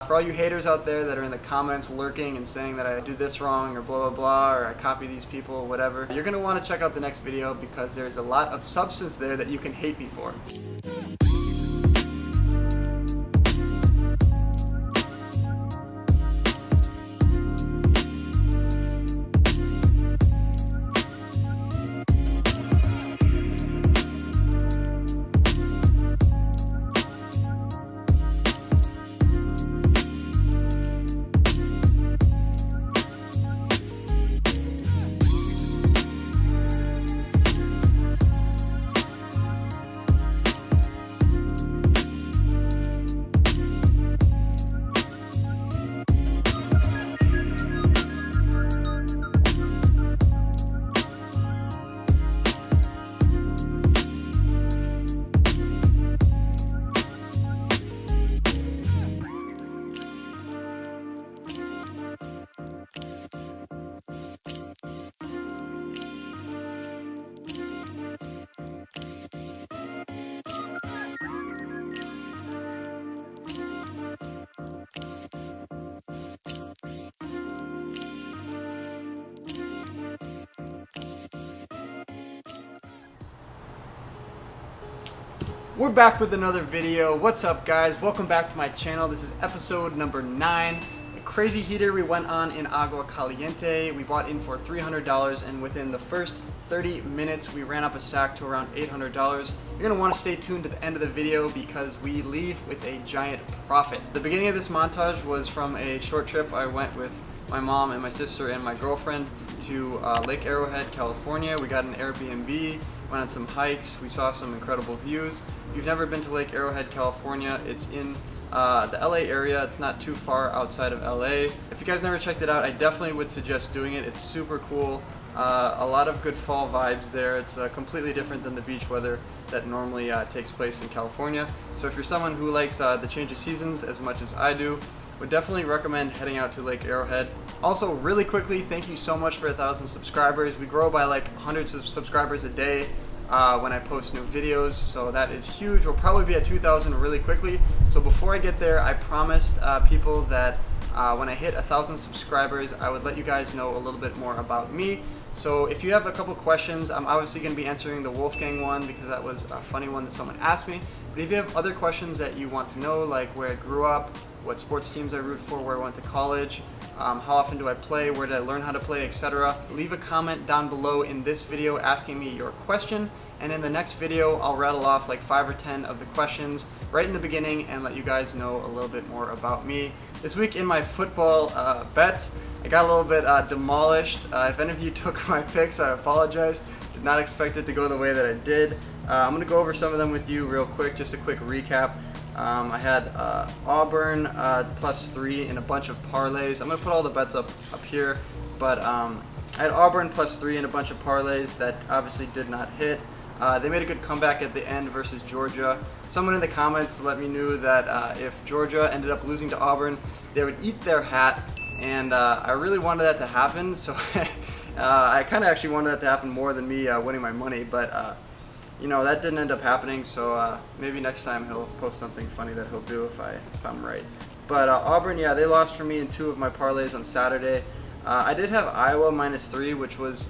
For all you haters out there that are in the comments lurking and saying that I do this wrong or blah blah blah or I copy these people, whatever, you're going to want to check out the next video because there's a lot of substance there that you can hate me for. We're back with another video. What's up, guys? Welcome back to my channel. This is episode number 9. A crazy heater we went on in Agua Caliente. We bought in for $300 and within the first 30 minutes we ran up a stack to around $800. You're going to want to stay tuned to the end of the video because we leave with a giant profit. The beginning of this montage was from a short trip I went with my mom and my sister and my girlfriend to Lake Arrowhead, California. We got an Airbnb, went on some hikes, we saw some incredible views. If you've never been to Lake Arrowhead, California, it's in the LA area. It's not too far outside of LA. If you guys never checked it out, I definitely would suggest doing it. It's super cool. A lot of good fall vibes there. It's completely different than the beach weather that normally takes place in California. So if you're someone who likes the change of seasons as much as I do, would definitely recommend heading out to Lake Arrowhead. Also, really quickly, thank you so much for 1,000 subscribers. We grow by like hundreds of subscribers a day when I post new videos, so that is huge. We'll probably be at 2,000 really quickly. So before I get there, I promised people that when I hit 1,000 subscribers, I would let you guys know a little bit more about me. So if you have a couple questions, I'm obviously going to be answering the Wolfgang one because that was a funny one that someone asked me. But if you have other questions that you want to know, like where I grew up, what sports teams I root for, where I went to college, how often do I play, where did I learn how to play, etc. Leave a comment down below in this video asking me your question, and in the next video I'll rattle off like 5 or 10 of the questions right in the beginning and let you guys know a little bit more about me. This week in my football bets, I got a little bit demolished. If any of you took my picks, I apologize. Did not expect it to go the way that I did. I'm going to go over some of them with you real quick, just a quick recap. I had Auburn +3 in a bunch of parlays. I'm going to put all the bets up here, but I had Auburn +3 in a bunch of parlays that obviously did not hit. They made a good comeback at the end versus Georgia. Someone in the comments let me know that if Georgia ended up losing to Auburn, they would eat their hat, and I really wanted that to happen, so I kind of actually wanted that to happen more than me winning my money, but you know, that didn't end up happening, so maybe next time he'll post something funny that he'll do if I'm right. But Auburn, yeah, they lost for me in 2 of my parlays on Saturday. I did have Iowa -3, which was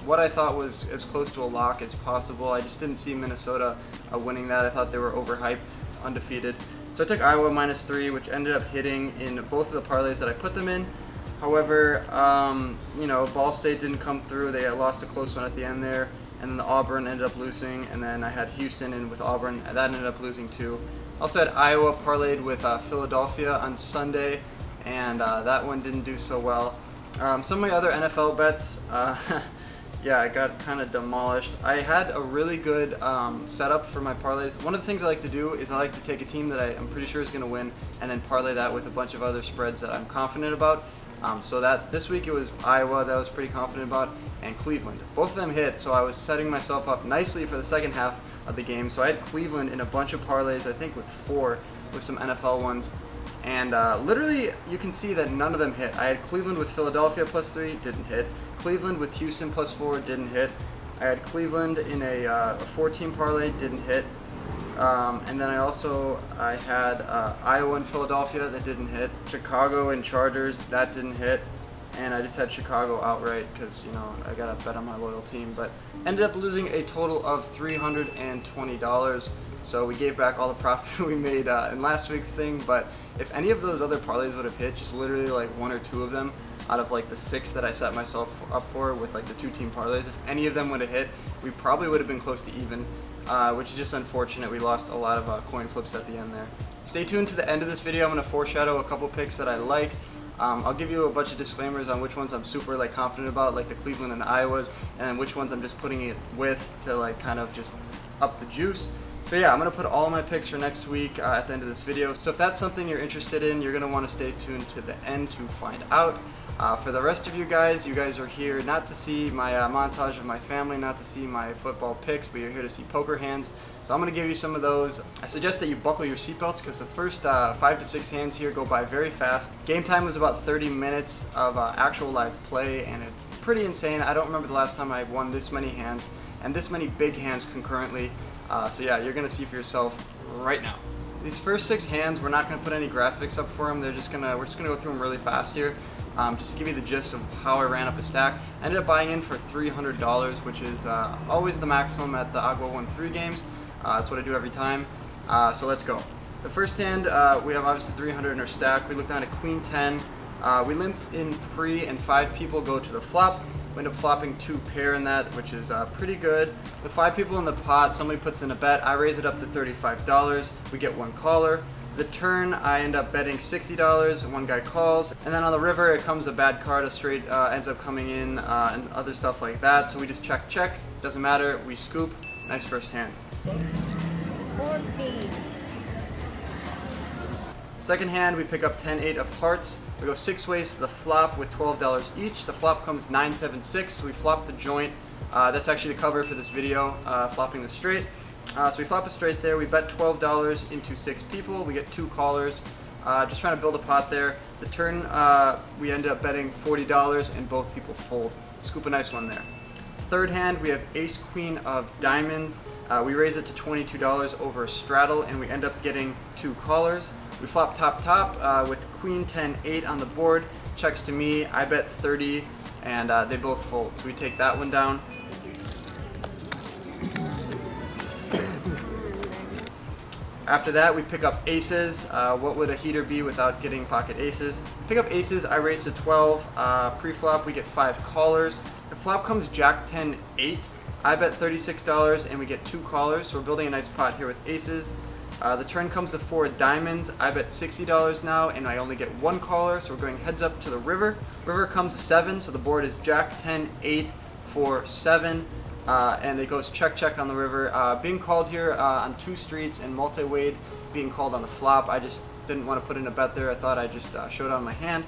what I thought was as close to a lock as possible. I just didn't see Minnesota winning that. I thought they were overhyped, undefeated. So I took Iowa -3, which ended up hitting in both of the parlays that I put them in. However, you know, Ball State didn't come through. They lost a close one at the end there. And then the Auburn ended up losing, and then I had Houston in with Auburn, and that ended up losing too. Also had Iowa parlayed with Philadelphia on Sunday, and that one didn't do so well. Some of my other NFL bets, yeah, I got kind of demolished. I had a really good setup for my parlays. One of the things I like to do is I like to take a team that I'm pretty sure is going to win, and then parlay that with a bunch of other spreads that I'm confident about. So that this week it was Iowa that I was pretty confident about, and Cleveland. Both of them hit, so I was setting myself up nicely for the second half of the game. So I had Cleveland in a bunch of parlays, I think with 4, with some NFL ones. And literally, you can see that none of them hit. I had Cleveland with Philadelphia +3, didn't hit. Cleveland with Houston +4, didn't hit. I had Cleveland in a 4-team parlay, didn't hit. And then I had Iowa and Philadelphia that didn't hit, Chicago and Chargers that didn't hit, and I just had Chicago outright because, you know, I got a bet on my loyal team, but ended up losing a total of $320. So we gave back all the profit we made in last week's thing. But if any of those other parlays would have hit, just literally like 1 or 2 of them out of like the 6 that I set myself up for with like the 2-team parlays, if any of them would have hit, we probably would have been close to even, which is just unfortunate. We lost a lot of coin flips at the end there. Stay tuned to the end of this video. I'm going to foreshadow a couple picks that I like. I'll give you a bunch of disclaimers on which ones I'm super like confident about, like the Cleveland and the Iowas, and then which ones I'm just putting it with to like kind of just up the juice. So yeah, I'm going to put all my picks for next week at the end of this video. So if that's something you're interested in, you're going to want to stay tuned to the end to find out. For the rest of you guys are here not to see my montage of my family, not to see my football picks, but you're here to see poker hands. So I'm going to give you some of those. I suggest that you buckle your seatbelts because the first 5 to 6 hands here go by very fast. Game time was about 30 minutes of actual live play, and it's pretty insane. I don't remember the last time I won this many hands and this many big hands concurrently. So yeah, you're going to see for yourself right now. These first 6 hands, we're not going to put any graphics up for them. We're just going to go through them really fast here. Just to give you the gist of how I ran up a stack. I ended up buying in for $300, which is always the maximum at the Agua 1-3 games. That's what I do every time. So let's go. The first hand, we have obviously 300 in our stack. We look down at Queen 10. We limped in pre, and 5 people go to the flop. We end up flopping 2 pair in that, which is pretty good. With 5 people in the pot, somebody puts in a bet. I raise it up to $35. We get 1 caller. The turn, I end up betting $60, and 1 guy calls. And then on the river, it comes a bad card, a straight ends up coming in, and other stuff like that. So we just check, doesn't matter, we scoop. Nice first hand. 14. Second hand, we pick up 10-8 of hearts. We go 6 ways to the flop with $12 each. The flop comes 9-7-6, so we flop the joint. That's actually the cover for this video, flopping the straight. So we flop a straight there. We bet $12 into 6 people. We get 2 callers. Just trying to build a pot there. The turn, we end up betting $40 and both people fold. Scoop a nice one there. Third hand, we have ace queen of diamonds. We raise it to $22 over a straddle, and we end up getting 2 callers. We flop top with queen 10-8 on the board. Checks to me. I bet 30, and they both fold. So we take that one down. After that, we pick up aces. What would a heater be without getting pocket aces? Pick up aces, I raise to 12. Pre-flop, we get 5 callers. The flop comes jack 10-8. I bet $36 and we get 2 callers, so we're building a nice pot here with aces. The turn comes to 4 diamonds. I bet $60 now and I only get 1 caller, so we're going heads up to the river. River comes to 7, so the board is jack 10-8 for 7. And it goes check on the river. Being called here on 2 streets and multi-wade, being called on the flop. I just didn't want to put in a bet there. I thought I just showed on my hand.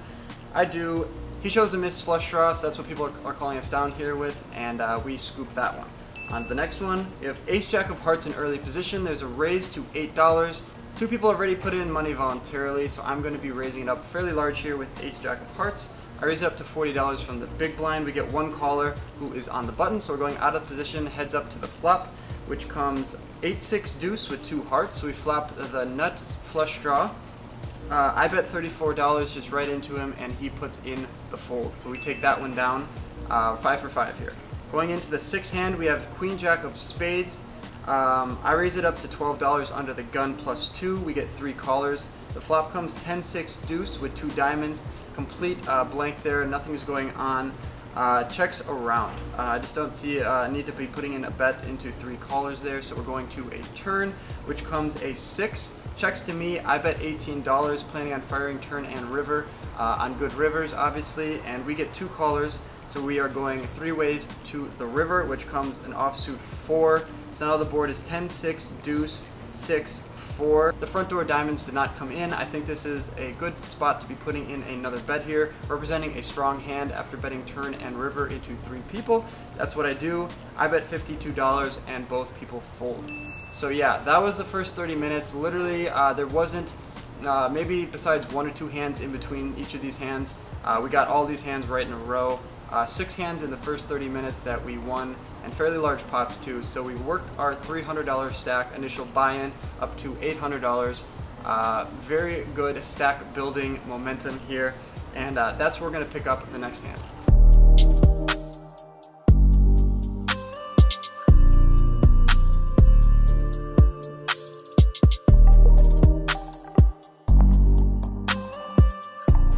I do. He shows a missed flush draw, so that's what people are calling us down here with, and we scoop that one. On to the next one, we have ace jack of hearts in early position. There's a raise to $8. 2 people have already put in money voluntarily, so I'm going to be raising it up fairly large here with ace jack of hearts. I raise it up to $40 from the big blind. We get 1 caller who is on the button, so we're going out of position, heads up to the flop, which comes 8-6 deuce with 2 hearts. So we flop the nut flush draw. I bet $34 just right into him, and he puts in the fold. So we take that one down, 5 for 5 here. Going into the 6th hand, we have queen jack of spades. I raise it up to $12 under the gun plus 2. We get 3 callers. The flop comes 10-6 deuce with 2 diamonds. Complete blank there, nothing's going on. Checks around. I just don't see a need to be putting in a bet into 3 callers there, so we're going to a turn, which comes a 6. Checks to me. I bet $18, planning on firing turn and river on good rivers, obviously, and we get 2 callers, so we are going 3 ways to the river, which comes an offsuit 4. So now the board is 10-6 deuce 6 4. The front door diamonds did not come in. I think this is a good spot to be putting in another bet here, representing a strong hand after betting turn and river into 3 people. That's what I do. I bet $52 and both people fold. So yeah, that was the first 30 minutes. Literally, there wasn't, maybe besides 1 or 2 hands in between each of these hands. We got all these hands right in a row. 6 hands in the first 30 minutes that we won, and fairly large pots too. So we worked our $300 stack initial buy-in up to $800. Very good stack building momentum here, and that's what we're going to pick up in the next hand.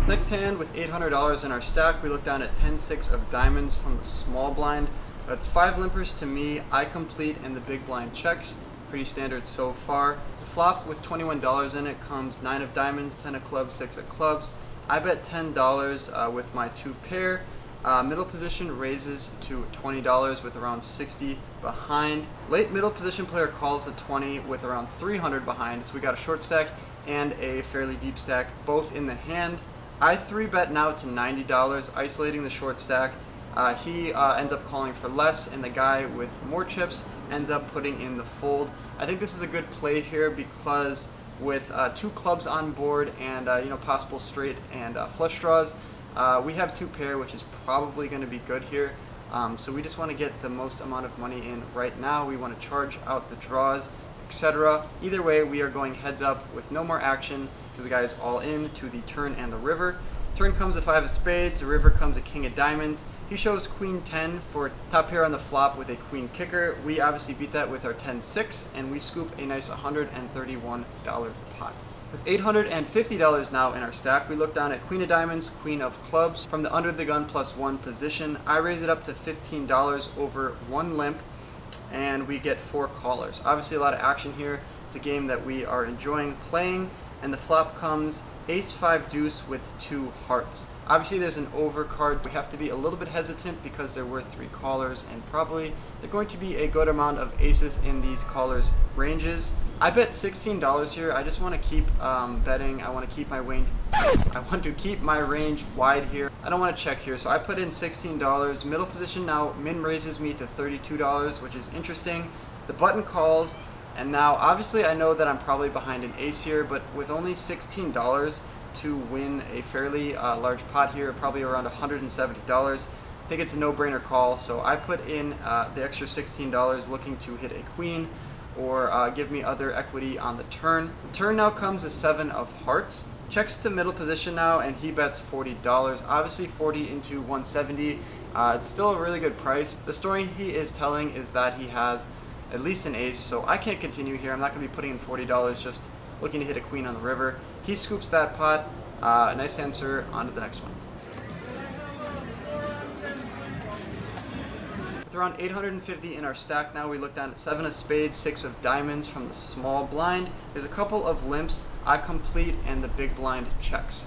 Next hand with $800 in our stack, we look down at 10-6 of diamonds from the small blind. That's 5 limpers to me, I complete, and the big blind checks. Pretty standard so far. The flop with $21 in it comes 9 of diamonds, 10 of clubs, 6 of clubs. I bet $10 with my 2 pair. Middle position raises to $20 with around 60 behind. Late middle position player calls a 20 with around 300 behind. So we got a short stack and a fairly deep stack both in the hand. I 3-bet now to $90, isolating the short stack. He ends up calling for less, and the guy with more chips ends up putting in the fold. I think this is a good play here because with 2 clubs on board and possible straight and flush draws, we have 2 pair, which is probably going to be good here. So we just want to get the most amount of money in right now. We want to charge out the draws, etc. Either way, we are going heads up with no more action because the guy is all in to the turn and the river. Turn comes a 5 of spades, the river comes a king of diamonds. He shows queen 10 for top pair on the flop with a queen kicker. We obviously beat that with our 10-6, and we scoop a nice $131 pot. With $850 now in our stack, we look down at queen of diamonds, queen of clubs from the under the gun +1 position. I raise it up to $15 over 1 limp, and we get 4 callers. Obviously a lot of action here. It's a game that we are enjoying playing, and the flop comes ace-5 deuce with 2 hearts. Obviously there's an over card. We have to be a little bit hesitant because there were 3 callers, and probably they're going to be a good amount of aces in these callers ranges. I bet $16 here. I just want to keep betting. I want to keep my range. I want to keep my range wide here. I don't want to check here, so I put in $16. Middle position now min raises me to $32, which is interesting. The button calls. And now, obviously, I know that I'm probably behind an ace here, but with only $16 to win a fairly large pot here, probably around $170, I think it's a no-brainer call. So I put in the extra $16 looking to hit a queen or give me other equity on the turn. The turn now comes a 7 of hearts. Checks to middle position now, and he bets $40. Obviously, 40 into 170. It's still a really good price. The story he is telling is that he has at least an ace, so I can't continue here. I'm not going to be putting in $40 just looking to hit a queen on the river. He scoops that pot. Nice answer. On to the next one. With around 850 in our stack now, we look down at 7 of spades, 6 of diamonds from the small blind. There's a couple of limps. I complete, and the big blind checks.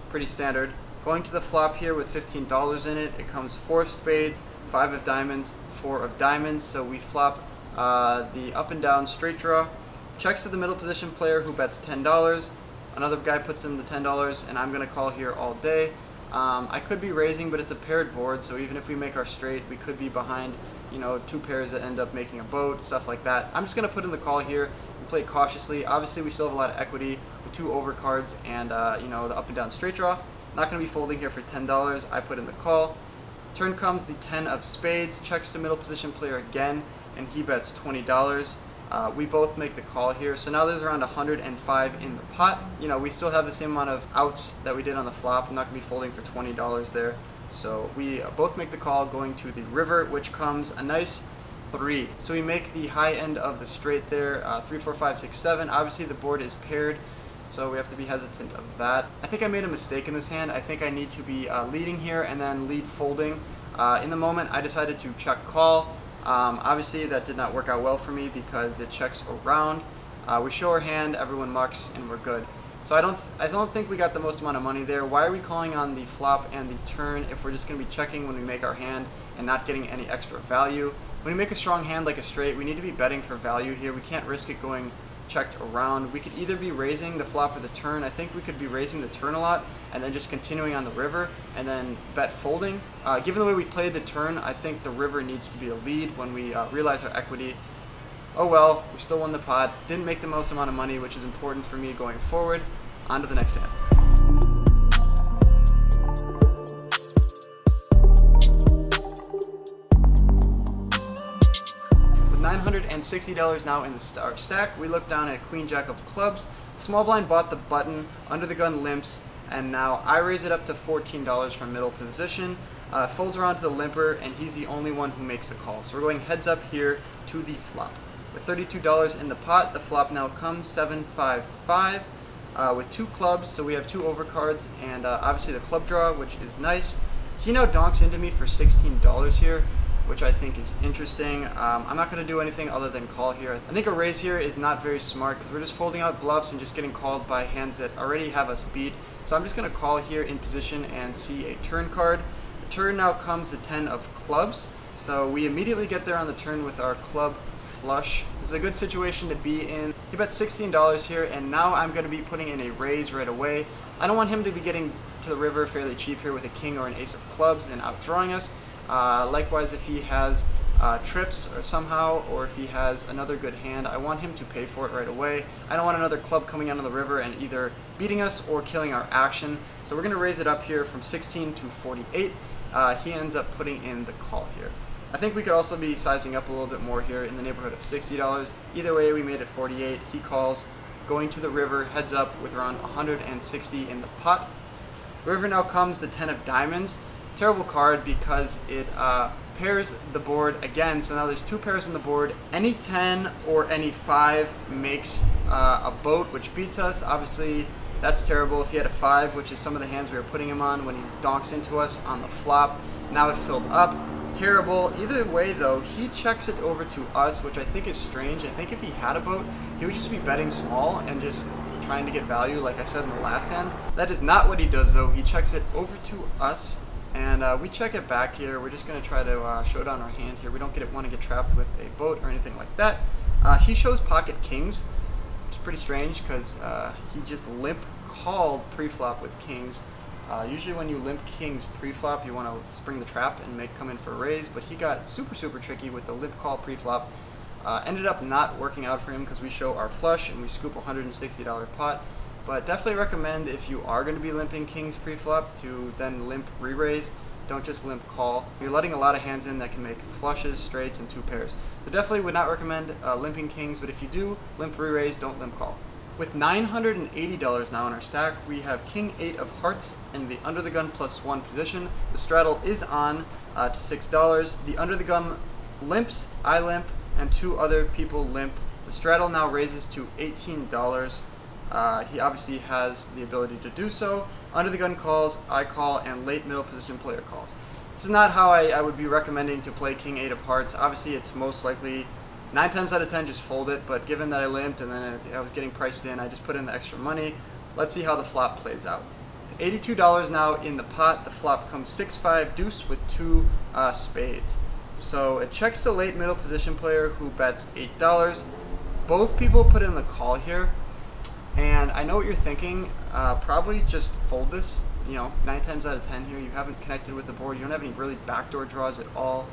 Pretty standard. Going to the flop here with $15 in it. It comes 4 of spades, 5 of diamonds, 4 of diamonds. So we flop the up and down straight draw. Checks to the middle position player who bets $10. Another guy puts in the $10, and I'm going to call here all day. I could be raising, but it's a paired board, so even if we make our straight, we could be behind, 2 pairs that end up making a boat, stuff like that. I'm just going to put in the call here and play cautiously. Obviously, we still have a lot of equity with 2 overcards and, the up and down straight draw. Not going to be folding here for $10. I put in the call. Turn comes the 10 of spades, checks to middle position player again, and he bets $20. We both make the call here, so now there's around 105 in the pot. We still have the same amount of outs that we did on the flop. I'm not going to be folding for $20 there. So we both make the call going to the river, which comes a nice 3. So we make the high end of the straight there, 3, 4, 5, 6, 7. Obviously the board is paired, so we have to be hesitant of that. I think I made a mistake in this hand. I think I need to be leading here and then lead folding. In the moment, I decided to check call. Obviously that did not work out well for me because it checks around. We show our hand, everyone mucks, and we're good. So I don't think we got the most amount of money there. Why are we calling on the flop and the turn if we're just going to be checking when we make our hand and not getting any extra value? When we make a strong hand like a straight, we need to be betting for value here. We can't risk it going checked around. We could either be raising the flop or the turn. I think we could be raising the turn a lot and then just continuing on the river and then bet folding. Given the way we played the turn, I think the river needs to be a lead when we realize our equity. Oh well, we still won the pot. Didn't make the most amount of money, which is important for me going forward. On to the next hand. $160 now in our stack. We look down at Queen Jack of clubs. Small blind bought the button, under the gun limps, and now I raise it up to $14 from middle position. Folds around to the limper, and he's the only one who makes the call. So we're going heads up here to the flop. With $32 in the pot, the flop now comes 7-5-5 with 2 clubs, so we have 2 overcards, and obviously the club draw, which is nice. He now donks into me for $16 here, which I think is interesting. I'm not going to do anything other than call here. I think a raise here is not very smart because we're just folding out bluffs and just getting called by hands that already have us beat. So I'm just going to call here in position and see a turn card. The turn now comes the 10 of clubs, so we immediately get there on the turn with our club flush. This is a good situation to be in. He bet $16 here, and now I'm going to be putting in a raise right away. I don't want him to be getting to the river fairly cheap here with a king or an ace of clubs and outdrawing us. Likewise, if he has trips or somehow, or if he has another good hand, I want him to pay for it right away. I don't want another club coming out of the river and either beating us or killing our action. So we're going to raise it up here from 16 to 48. He ends up putting in the call here. I think we could also be sizing up a little bit more here in the neighborhood of $60. Either way, we made it 48. He calls, going to the river, heads up with around 160 in the pot. The river now comes the 10 of diamonds. Terrible card because it pairs the board again, so now there's 2 pairs on the board. Any 10 or any 5 makes a boat, which beats us. Obviously, that's terrible. If he had a 5, which is some of the hands we were putting him on when he donks into us on the flop, now it filled up. Terrible. Either way though, he checks it over to us, which I think is strange. I think if he had a boat, he would just be betting small and just trying to get value, like I said in the last hand. That is not what he does though. He checks it over to us, and we check it back here. We're just going to try to show down our hand here. We don't want to get trapped with a boat or anything like that. He shows pocket kings, which is pretty strange because he just limp called pre-flop with kings. Usually when you limp kings pre-flop, you want to spring the trap and come in for a raise, but he got super tricky with the limp call pre-flop. Ended up not working out for him because we show our flush and we scoop a $160 pot. But definitely recommend, if you are going to be limping kings pre-flop, to then limp re-raise. Don't just limp call. You're letting a lot of hands in that can make flushes, straights, and 2 pairs. So definitely would not recommend limping kings, but if you do limp re-raise, don't limp call. With $980 now in our stack, we have King 8 of hearts in the under the gun +1 position. The straddle is on to $6. The under the gun limps, I limp, and 2 other people limp. The straddle now raises to $18. He obviously has the ability to do so. Under the gun calls, I call, and late middle position player calls. This is not how I would be recommending to play King 8 of hearts. Obviously, it's most likely 9 times out of 10 just fold it, but given that I limped and then I was getting priced in, I just put in the extra money. Let's see how the flop plays out. $82 now in the pot. The flop comes 6-5 deuce with 2 spades. So it checks the late middle position player who bets $8. Both people put in the call here, and I know what you're thinking. Probably just fold this. You know, 9 times out of 10 here, you haven't connected with the board. You don't have any really backdoor draws at all.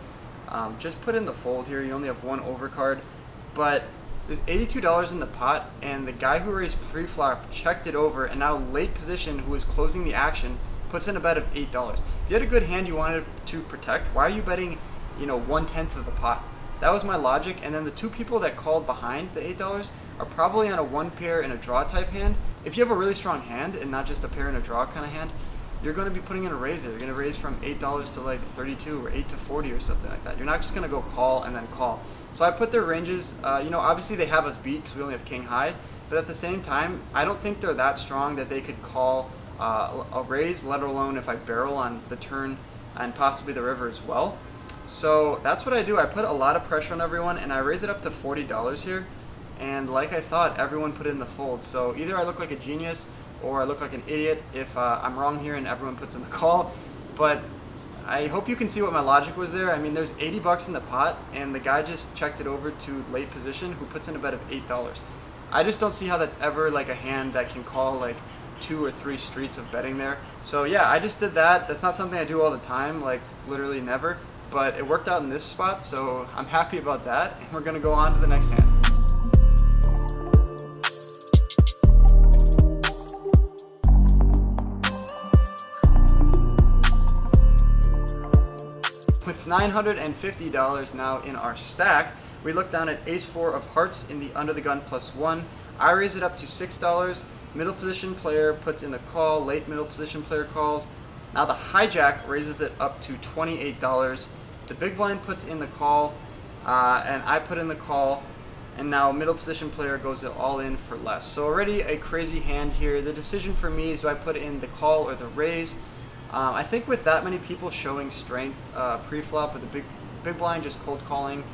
Just put in the fold here. You only have 1 overcard, but there's $82 in the pot, and the guy who raised pre-flop checked it over, and now late position, who is closing the action, puts in a bet of $8. If you had a good hand you wanted to protect, why are you betting, you know, 1/10 of the pot? That was my logic. And then the 2 people that called behind the $8 are probably on a 1 pair and a draw type hand. If you have a really strong hand and not just a pair and a draw kind of hand, you're going to be putting in a raise. You're going to raise from $8 to like 32 or 8 to 40 or something like that. You're not just going to go call and then call. So I put their ranges, you know, obviously they have us beat because we only have king high, but at the same time, I don't think they're that strong that they could call a raise, let alone if I barrel on the turn and possibly the river as well. So that's what I do. I put a lot of pressure on everyone, and I raise it up to $40 here. And like I thought, everyone put in the fold. So either I look like a genius or I look like an idiot if I'm wrong here and everyone puts in the call. But I hope you can see what my logic was there. I mean, there's 80 bucks in the pot, and the guy just checked it over to late position who puts in a bet of $8. I just don't see how that's ever like a hand that can call like 2 or 3 streets of betting there. So yeah, I just did that. That's not something I do all the time, like literally never. But it worked out in this spot, so I'm happy about that. And we're gonna go on to the next hand. With $950 now in our stack, We look down at ace-4 of hearts in the under the gun +1. I raise it up to $6. Middle position player puts in the call. Late middle position player calls. Now the hijack raises it up to $28. The big blind puts in the call, and I put in the call. And now middle position player goes all in for less. So already a crazy hand here. The decision for me is, do I put in the call or the raise? I think with that many people showing strength pre-flop with the big blind just cold calling,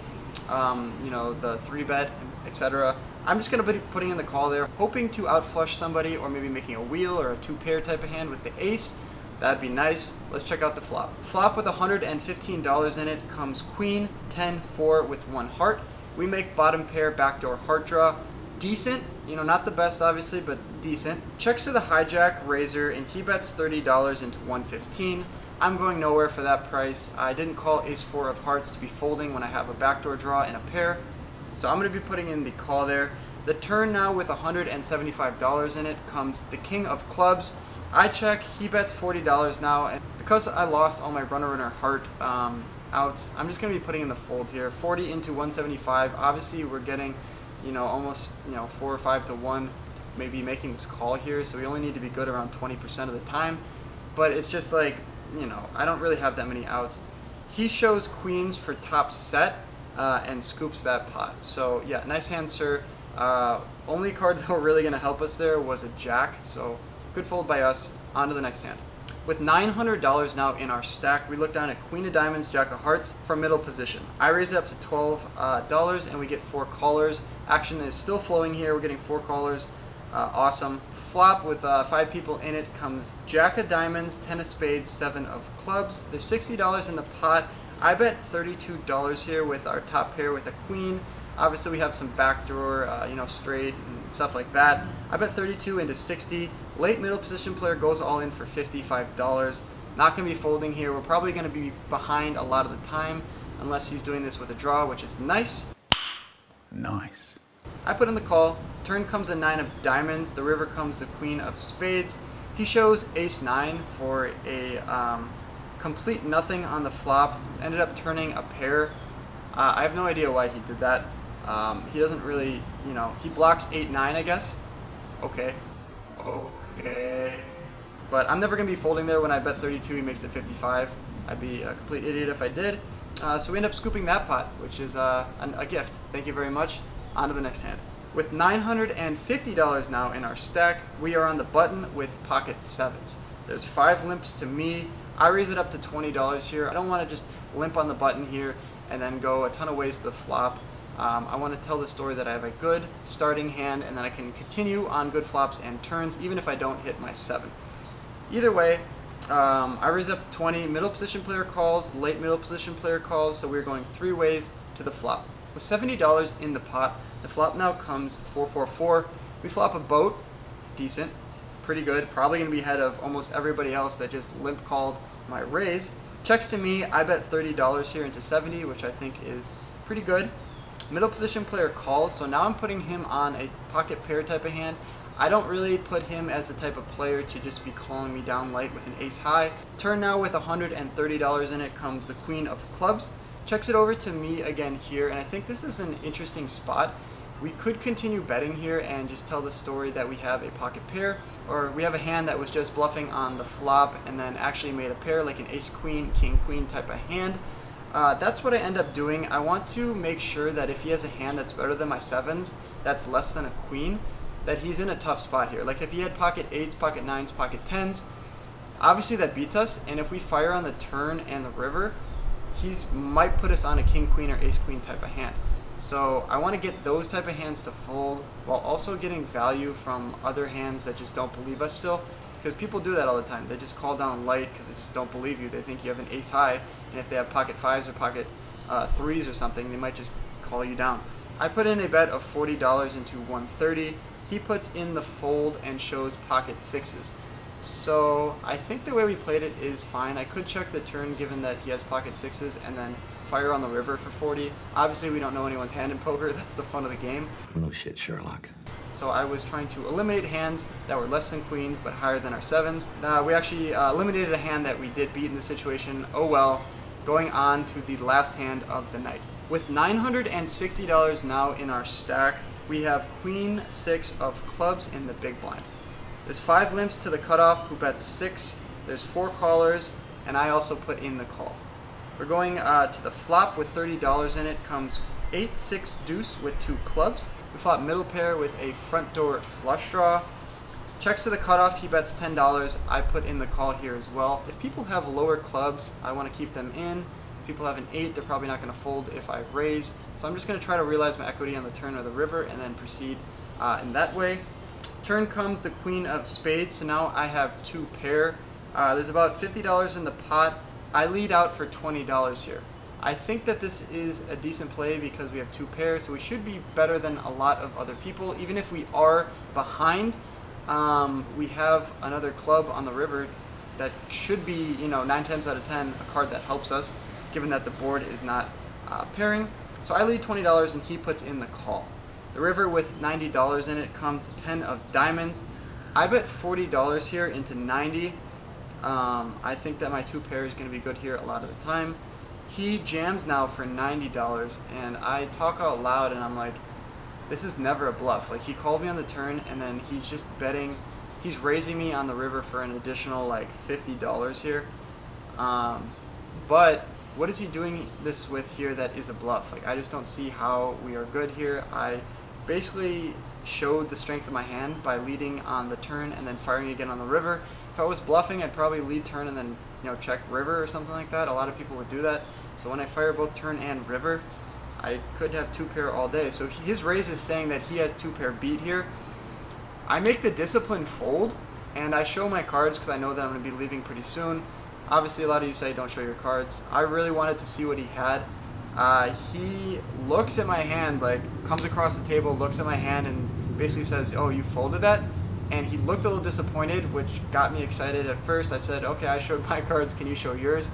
you know, the 3-bet, etc. I'm just going to be putting in the call there, hoping to outflush somebody or maybe making a wheel or a 2-pair type of hand with the ace. That'd be nice. Let's check out the flop. Flop with $115 in it comes queen, 10, 4 with 1 heart. We make bottom pair backdoor heart draw. Decent, you know, not the best obviously, but decent. Checks to the hijack razor, and he bets $30 into 115. I'm going nowhere for that price. I didn't call ace-4 of hearts to be folding when I have a backdoor draw in a pair. So I'm going to be putting in the call there. The turn now with $175 in it comes the king of clubs. I check, he bets $40 now, and because I lost all my runner heart outs, I'm just going to be putting in the fold here. 40 into 175. Obviously we're getting, you know, almost, you know, 4 or 5 to 1, maybe making this call here, so we only need to be good around 20% of the time. But it's just like, you know, I don't really have that many outs. He shows queens for top set and scoops that pot. So yeah, nice hand, sir. Only card that were really going to help us there was a jack, so good fold by us. On to the next hand. With $900 now in our stack, we look down at queen of diamonds, jack of hearts from middle position. I raise it up to $12 and we get 4 callers. Action is still flowing here. We're getting 4 callers. Awesome. Flop with 5 people in it comes jack of diamonds, 10 of spades, 7 of clubs. There's $60 in the pot. I bet $32 here with our top pair with a queen. Obviously we have some backdoor, you know, straight and stuff like that. I bet 32 into 60. Late middle position player goes all in for $55. Not going to be folding here. We're probably going to be behind a lot of the time unless he's doing this with a draw, which is nice. Nice. I put in the call. Turn comes a 9 of diamonds. The river comes the queen of spades. He shows ace-9 for a complete nothing on the flop. Ended up turning a pair. I have no idea why he did that. He doesn't really, you know, he blocks 8-9, I guess. Okay. But I'm never going to be folding there. When I bet 32, he makes it 55. I'd be a complete idiot if I did. So we end up scooping that pot, which is a gift. Thank you very much. On to the next hand. With $950 now in our stack, we are on the button with pocket 7s. There's 5 limps to me. I raise it up to $20 here. I don't want to just limp on the button here and then go a ton of ways to the flop. I want to tell the story that I have a good starting hand and then I can continue on good flops and turns even if I don't hit my 7. Either way, I raise it up to 20. Middle position player calls, late middle position player calls, so we're going 3 ways to the flop. With $70 in the pot, the flop now comes 4-4-4. We flop a boat, decent, pretty good. Probably going to be ahead of almost everybody else that just limp called my raise. Checks to me, I bet $30 here into 70, which I think is pretty good. Middle position player calls, so now I'm putting him on a pocket pair type of hand. I don't really put him as the type of player to just be calling me down light with an ace high. Turn now with $130 in it comes the queen of clubs. Checks it over to me again here, and I think this is an interesting spot. We could continue betting here and just tell the story that we have a pocket pair, or we have a hand that was just bluffing on the flop and then actually made a pair like an ace-queen, king-queen type of hand. That's what I end up doing. I want to make sure that if he has a hand that's better than my 7s, that's less than a queen, that he's in a tough spot here. Like if he had pocket 8s, pocket 9s, pocket 10s, obviously that beats us, and if we fire on the turn and the river, he might put us on a king-queen or ace-queen type of hand. So I want to get those type of hands to fold while also getting value from other hands that just don't believe us still. Because people do that all the time. They just call down light because they just don't believe you. They think you have an ace high, and if they have pocket 5s or pocket 3s or something, they might just call you down. I put in a bet of $40 into 130. He puts in the fold and shows pocket 6s. So I think the way we played it is fine. I could check the turn given that he has pocket 6s and then fire on the river for 40. Obviously we don't know anyone's hand in poker. That's the fun of the game. No shit, Sherlock. So I was trying to eliminate hands that were less than queens but higher than our 7s. We actually eliminated a hand that we did beat in the situation. Oh well. Going on to the last hand of the night. With $960 now in our stack, we have queen 6 of clubs in the big blind. There's 5 limps to the cutoff who bets 6. There's 4 callers, and I also put in the call. We're going to the flop with $30 in it. Comes 8-6 deuce with 2 clubs. We flop middle pair with a front door flush draw. Checks to the cutoff, he bets $10. I put in the call here as well. If people have lower clubs, I want to keep them in. If people have an 8, they're probably not going to fold if I raise. So I'm just going to try to realize my equity on the turn or the river and then proceed in that way. Turn comes the queen of spades, so now I have 2 pair. There's about $50 in the pot. I lead out for $20 here. I think that this is a decent play because we have 2 pairs, so we should be better than a lot of other people. Even if we are behind, we have another club on the river that should be, 9 times out of 10, a card that helps us, given that the board is not pairing. So I lead $20 and he puts in the call. The river with $90 in it comes 10 of diamonds. I bet $40 here into 90. I think that my 2 pair is going to be good here a lot of the time. He jams now for $90, and I talk out loud and I'm like, this is never a bluff. Like, he called me on the turn and then he's just betting, he's raising me on the river for an additional like $50 here. But what is he doing this with here that is a bluff? Like, I just don't see how we are good here. I basically showed the strength of my hand by leading on the turn and then firing again on the river. If I was bluffing, I'd probably lead turn and then check river or something like that. A lot of people would do that. So when I fire both turn and river, I could have 2 pair all day. So his raise is saying that he has 2 pair beat here. I make the discipline fold, and I show my cards because I know that I'm going to be leaving pretty soon. Obviously, a lot of you say don't show your cards. I really wanted to see what he had. He looks at my hand, like comes across the table, looks at my hand, and basically says, "Oh, you folded that?" And he looked a little disappointed, which got me excited at first. I said, "Okay, I showed my cards. Can you show yours?"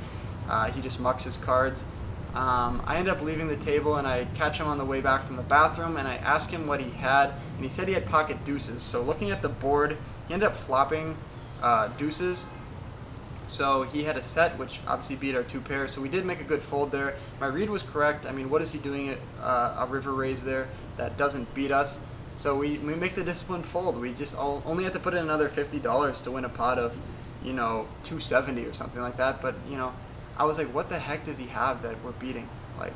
He just mucks his cards. I end up leaving the table and I catch him on the way back from the bathroom and I ask him what he had, and he said he had pocket deuces. So looking at the board, he ended up flopping deuces. So he had a set, which obviously beat our 2 pairs. So we did make a good fold there. My read was correct. I mean, what is he doing at a river raise there that doesn't beat us? So we make the disciplined fold. We just only have to put in another $50 to win a pot of, $270 or something like that. But, I was like, what the heck does he have that we're beating? Like,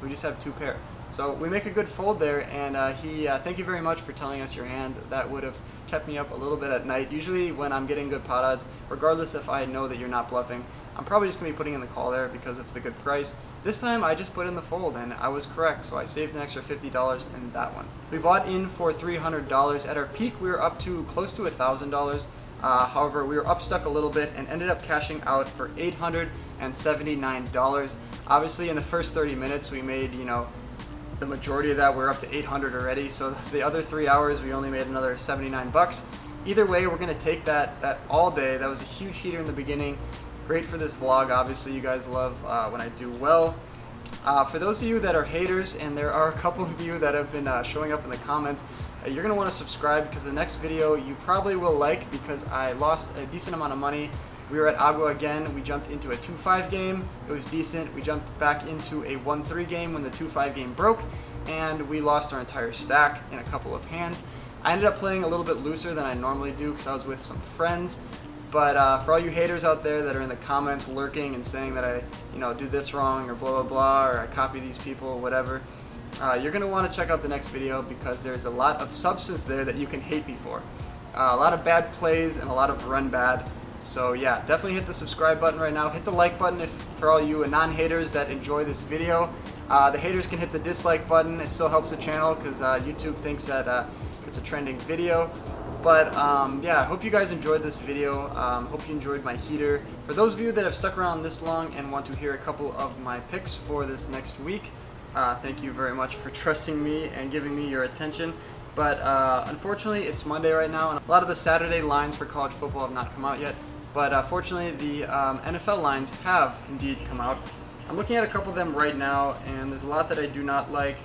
we just have 2 pair. So we make a good fold there, and thank you very much for telling us your hand. That would have kept me up a little bit at night. Usually when I'm getting good pot odds, regardless if I know that you're not bluffing, I'm probably just going to be putting in the call there because of the good price. This time I just put in the fold and I was correct, so I saved an extra $50 in that one. We bought in for $300. At our peak we were up to close to $1,000. However, we were up stuck a little bit and ended up cashing out for $879. Obviously in the first 30 minutes we made, the majority of that. We're up to 800 already, so the other 3 hours we only made another 79 bucks. Either way, we're gonna take that all day. That was a huge heater in the beginning. Great for this vlog. Obviously you guys love when I do well. For those of you that are haters, and there are a couple of you that have been showing up in the comments, you're gonna want to subscribe because the next video you probably will like, because I lost a decent amount of money. We were at Agua again. We jumped into a 2-5 game. It was decent. We jumped back into a 1-3 game when the 2-5 game broke, and we lost our entire stack in a couple of hands. I ended up playing a little bit looser than I normally do because I was with some friends. But for all you haters out there that are in the comments lurking and saying that I, do this wrong or blah blah blah, or I copy these people, whatever, you're gonna want to check out the next video because there's a lot of substance there that you can hate me for. A lot of bad plays and a lot of run bad. So yeah, definitely hit the subscribe button right now. Hit the like button for all you non-haters that enjoy this video. The haters can hit the dislike button. It still helps the channel because YouTube thinks that it's a trending video. But yeah, I hope you guys enjoyed this video. Hope you enjoyed my heater. For those of you that have stuck around this long and want to hear a couple of my picks for this next week, thank you very much for trusting me and giving me your attention. But unfortunately, it's Monday right now, and a lot of the Saturday lines for college football have not come out yet. But fortunately, the NFL lines have indeed come out. I'm looking at a couple of them right now, and there's a lot that I do not like.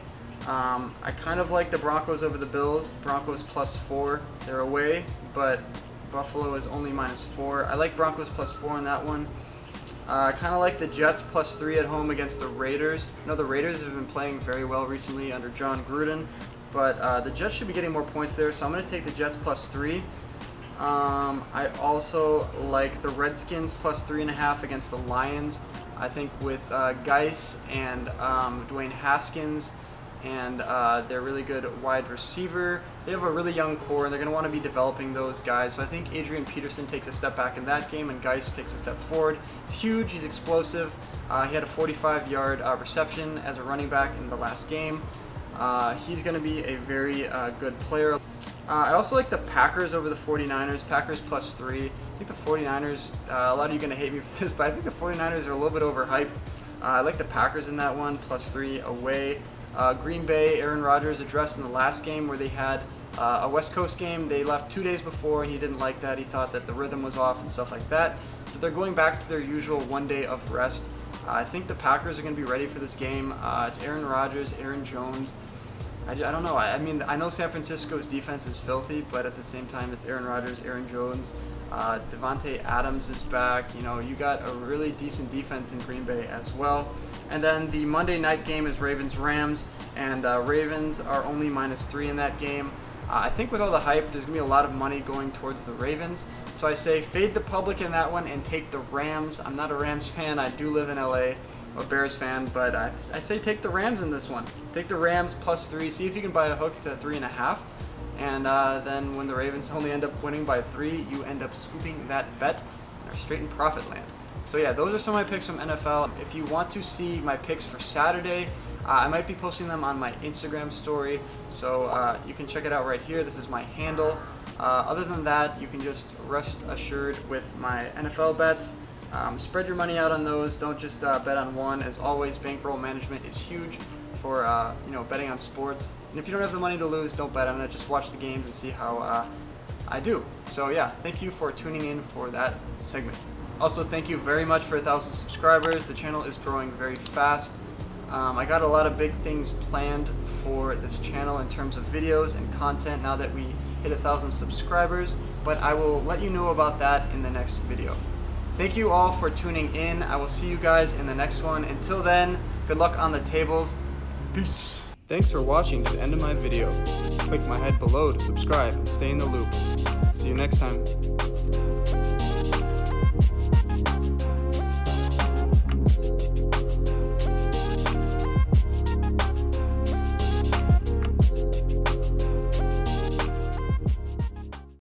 I kind of like the Broncos over the Bills. Broncos +4. They're away, but Buffalo is only -4. I like Broncos +4 in that one. Kind of like the Jets +3 at home against the Raiders. You know, the Raiders have been playing very well recently under John Gruden, but the Jets should be getting more points there, so I'm going to take the Jets +3. I also like the Redskins +3.5 against the Lions. I think with Geis and Dwayne Haskins and their really good wide receiver, they have a really young core and they're going to want to be developing those guys. So I think Adrian Peterson takes a step back in that game and Geis takes a step forward. He's huge, he's explosive. He had a 45-yard reception as a running back in the last game. He's going to be a very good player. I also like the Packers over the 49ers, Packers +3. I think the 49ers, a lot of you are going to hate me for this, but I think the 49ers are a little bit overhyped. I like the Packers in that one, +3 away. Green Bay, Aaron Rodgers addressed in the last game where they had a West Coast game. They left 2 days before and he didn't like that. He thought that the rhythm was off and stuff like that. So they're going back to their usual 1 day of rest. I think the Packers are going to be ready for this game. It's Aaron Rodgers, Aaron Jones. I don't know. I mean, I know San Francisco's defense is filthy, but at the same time, it's Aaron Rodgers, Aaron Jones. Devontae Adams is back. You know, you got a really decent defense in Green Bay as well. And then the Monday night game is Ravens-Rams, and Ravens are only -3 in that game. I think with all the hype, there's going to be a lot of money going towards the Ravens. So I say fade the public in that one and take the Rams. I'm not a Rams fan. I do live in LA. A Bears fan, but I say take the Rams in this one. Take the Rams +3. See if you can buy a hook to 3.5, and then when the Ravens only end up winning by 3, you end up scooping that bet and are straight in profit land. So yeah, those are some of my picks from NFL. If you want to see my picks for Saturday, I might be posting them on my Instagram story, so you can check it out right here. This is my handle. Other than that, you can just rest assured with my NFL bets. Spread your money out on those. Don't just bet on one. As always, bankroll management is huge for you know, betting on sports. And if you don't have the money to lose, don't bet on it. Just watch the games and see how I do. So yeah, thank you for tuning in for that segment. Also, thank you very much for 1,000 subscribers. The channel is growing very fast. I got a lot of big things planned for this channel in terms of videos and content now that we hit 1,000 subscribers, but I will let you know about that in the next video. Thank you all for tuning in. I will see you guys in the next one. Until then, good luck on the tables. Peace. Thanks for watching to the end of my video. Click my head below to subscribe and stay in the loop. See you next time.